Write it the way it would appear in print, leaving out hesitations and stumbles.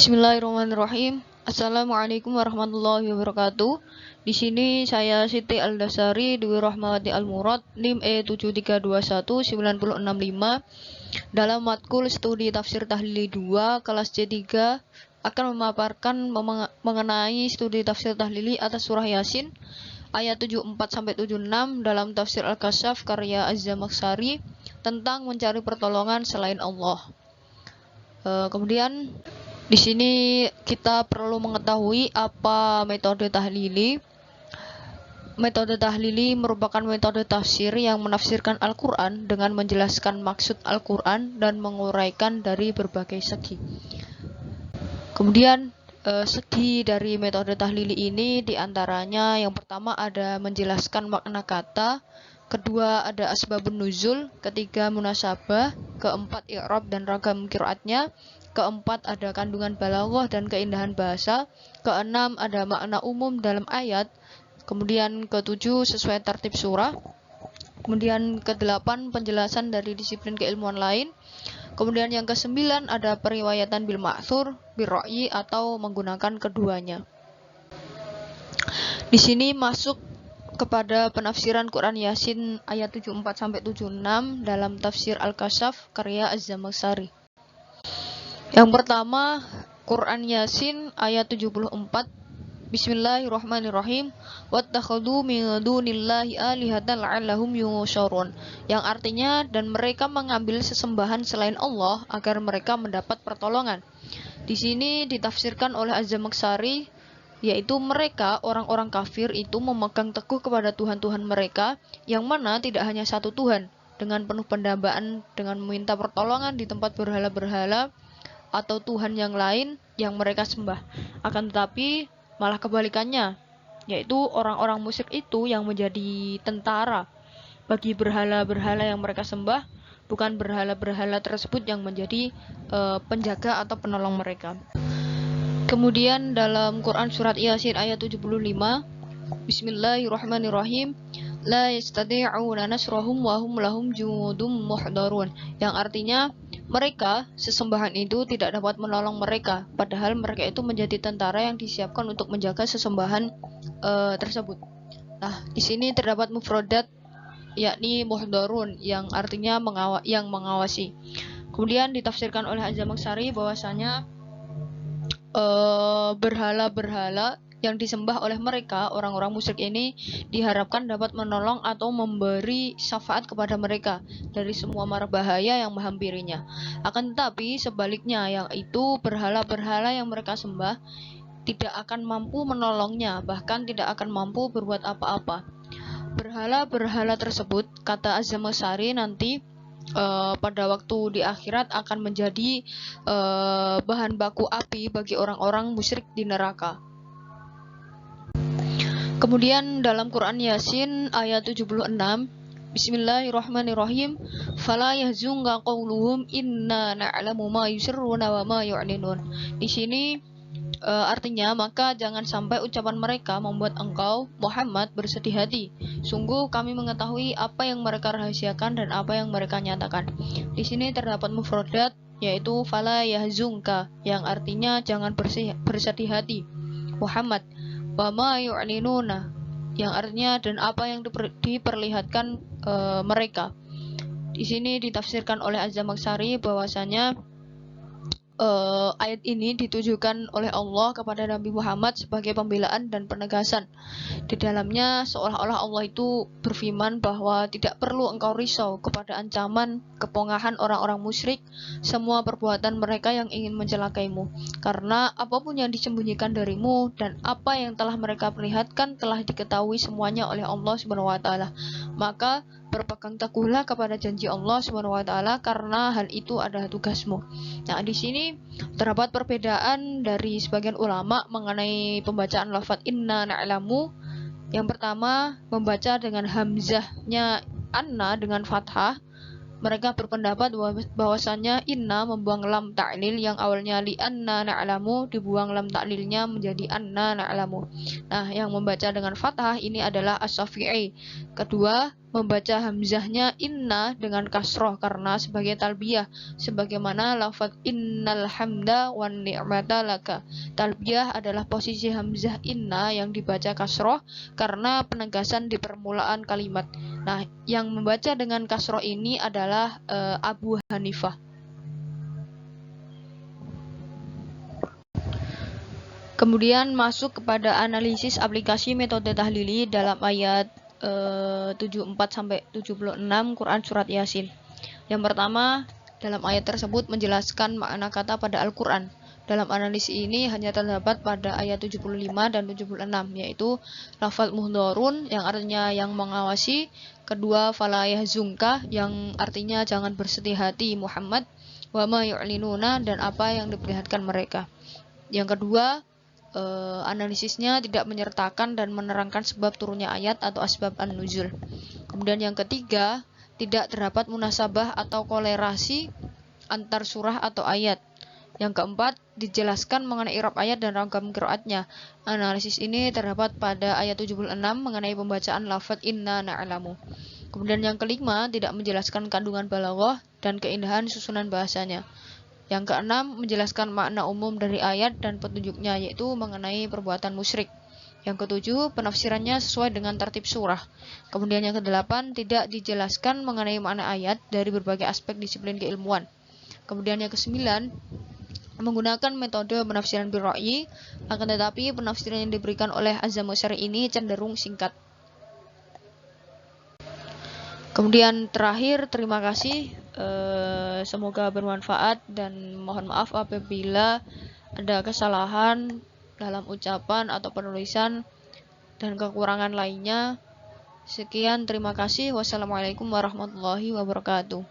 Bismillahirrahmanirrahim. Assalamualaikum warahmatullahi wabarakatuh. Di sini saya Siti Aldasari Dwi Rahmawati Almurad NIM E73219065 dalam matkul studi tafsir tahlili 2 kelas C3 akan memaparkan mengenai studi tafsir tahlili atas surah Yasin ayat 74-76 dalam tafsir Al-Kasyaf karya Az-Zamakhsyari tentang mencari pertolongan selain Allah. Kemudian di sini kita perlu mengetahui apa metode tahlili. Metode tahlili merupakan metode tafsir yang menafsirkan Al-Quran dengan menjelaskan maksud Al-Quran dan menguraikan dari berbagai segi. Kemudian segi dari metode tahlili ini diantaranya yang pertama ada menjelaskan makna kata, kedua ada asbabun nuzul, ketiga munasabah, keempat i'rab dan ragam qiraatnya, keempat ada kandungan balaghah dan keindahan bahasa, keenam ada makna umum dalam ayat, kemudian ketujuh sesuai tertib surah, kemudian kedelapan penjelasan dari disiplin keilmuan lain, kemudian yang kesembilan ada periwayatan bil ma'thur, bil ra'yi atau menggunakan keduanya. Di sini masuk kepada penafsiran Quran Yasin ayat 74-76 dalam tafsir Al-Kasyaf karya Az-Zamakhsyari. Yang pertama, Quran Yasin ayat 74. Bismillahirrahmanirrahim. Wattakhadhu min dunillahi alihatan la'allahum yunsyarun. Yang artinya, dan mereka mengambil sesembahan selain Allah agar mereka mendapat pertolongan. Di sini ditafsirkan oleh Az-Zamakhsyari, yaitu mereka orang-orang kafir itu memegang teguh kepada Tuhan-Tuhan mereka, yang mana tidak hanya satu Tuhan, dengan penuh pendambaan, dengan meminta pertolongan di tempat berhala-berhala atau Tuhan yang lain yang mereka sembah. Akan tetapi malah kebalikannya, yaitu orang-orang musyrik itu yang menjadi tentara bagi berhala-berhala yang mereka sembah, bukan berhala-berhala tersebut yang menjadi penjaga atau penolong mereka. Kemudian dalam Quran surat Yasin ayat 75, Bismillahirrahmanirrahim. La yastati'una nasrahum wa hum lahum junudum muhdarun. Yang artinya mereka sesembahan itu tidak dapat menolong mereka, padahal mereka itu menjadi tentara yang disiapkan untuk menjaga sesembahan tersebut. Nah, di sini terdapat mufradat yakni muhdarun yang artinya yang mengawasi. Kemudian ditafsirkan oleh Az-Zamakhsyari bahwasanya berhala-berhala yang disembah oleh mereka, orang-orang musyrik ini diharapkan dapat menolong atau memberi syafaat kepada mereka dari semua mara bahaya yang menghampirinya. Akan tetapi sebaliknya, yaitu berhala-berhala yang mereka sembah tidak akan mampu menolongnya, bahkan tidak akan mampu berbuat apa-apa. Berhala-berhala tersebut, kata Az-Zamakhsyari, nanti pada waktu di akhirat akan menjadi bahan baku api bagi orang-orang musyrik di neraka. Kemudian dalam Quran Yasin ayat 76, Bismillahirrahmanirrahim. Fala yahzunka qauluhum inna na'lamu ma yusirruna wa ma yu'linun. Di sini artinya, maka jangan sampai ucapan mereka membuat engkau Muhammad bersedih hati. Sungguh kami mengetahui apa yang mereka rahasiakan dan apa yang mereka nyatakan. Di sini terdapat mufradat yaitu fala yahzunka yang artinya jangan bersedih hati Muhammad. Wa ma yu'linuna yang artinya dan apa yang diperlihatkan mereka. Di sini ditafsirkan oleh Az-Zamakhsyari bahwasanya ayat ini ditujukan oleh Allah kepada Nabi Muhammad sebagai pembelaan dan penegasan. Di dalamnya seolah-olah Allah itu berfirman bahwa tidak perlu engkau risau kepada ancaman kepongahan orang-orang musyrik, semua perbuatan mereka yang ingin mencelakaimu, karena apapun yang disembunyikan darimu dan apa yang telah mereka perlihatkan telah diketahui semuanya oleh Allah Subhanahu wa taala. Maka berpegang teguhlah kepada janji Allah Subhanahu wa taala karena hal itu adalah tugasmu. Nah, di sini terdapat perbedaan dari sebagian ulama mengenai pembacaan lafaz inna na'lamu. Yang pertama membaca dengan hamzahnya anna dengan fathah. Mereka berpendapat bahwasannya inna membuang lam ta'lil yang awalnya li anna na'lamu, dibuang lam ta'lilnya menjadi anna na'lamu. Nah, yang membaca dengan fathah ini adalah As-Syafi'i. Kedua, membaca hamzahnya inna dengan kasroh karena sebagai talbiyah, sebagaimana lafaz innal hamda wan ni'mata laka. Talbiyah adalah posisi hamzah inna yang dibaca kasroh karena penegasan di permulaan kalimat. Nah, yang membaca dengan kasroh ini adalah Abu Hanifah. Kemudian masuk kepada analisis aplikasi metode tahlili dalam ayat 74 sampai 76 Quran surat Yasin. Yang pertama, dalam ayat tersebut menjelaskan makna kata pada Al-Quran. Dalam analisis ini hanya terdapat pada ayat 75 dan 76, yaitu lafaz muhdharun yang artinya yang mengawasi, kedua fala yahzunka yang artinya jangan bersedih hati Muhammad, wa ma yu'linuna dan apa yang diperlihatkan mereka. Yang kedua, analisisnya tidak menyertakan dan menerangkan sebab turunnya ayat atau asbab an-nuzul. Kemudian yang ketiga, tidak terdapat munasabah atau kolerasi antar surah atau ayat. Yang keempat, dijelaskan mengenai i'rab ayat dan ragam qiraatnya. Analisis ini terdapat pada ayat 76 mengenai pembacaan lafaz inna na'lamu. Kemudian yang kelima, tidak menjelaskan kandungan balaghah dan keindahan susunan bahasanya. Yang keenam, menjelaskan makna umum dari ayat dan petunjuknya, yaitu mengenai perbuatan musyrik. Yang ketujuh, penafsirannya sesuai dengan tertib surah. Kemudian yang kedelapan, tidak dijelaskan mengenai makna ayat dari berbagai aspek disiplin keilmuan. Kemudian yang kesembilan, menggunakan metode penafsiran birra'yi, akan tetapi penafsiran yang diberikan oleh Az-Zamakhsyari ini cenderung singkat. Kemudian terakhir, terima kasih. Semoga bermanfaat dan mohon maaf apabila ada kesalahan dalam ucapan atau penulisan dan kekurangan lainnya. Sekian, terima kasih. Wassalamualaikum warahmatullahi wabarakatuh.